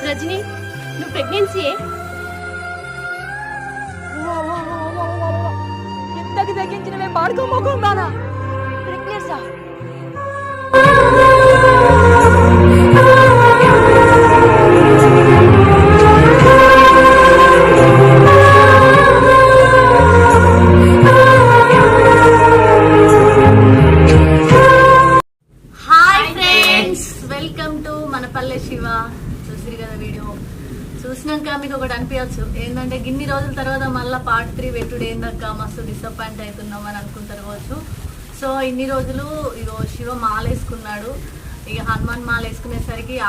రజని, నువ్వు ప్రెగ్నెన్సీయే? ఇంతకి తగ్గించినవే పాడుకో మొఖం దానా ప్రెగ్నెన్సా? హాయ్ ఫ్రెండ్స్, వెల్కమ్ టు మన పల్లె శివ. చూసిరు కదా వీడియో. చూసినాక మీకు ఒకటి అనిపించచ్చు, ఏంటంటే గిన్ని రోజుల తర్వాత మళ్ళీ పార్ట్ 3 పెట్టుడు ఏందక్క మస్తు డిసప్పాయింట్ అవుతున్నాం అని అనుకుంటారు కావచ్చు. సో ఇన్ని రోజులు ఇగో శివ మాల వేసుకున్నాడు. ఇక హనుమాన్ మాల వేసుకునేసరికి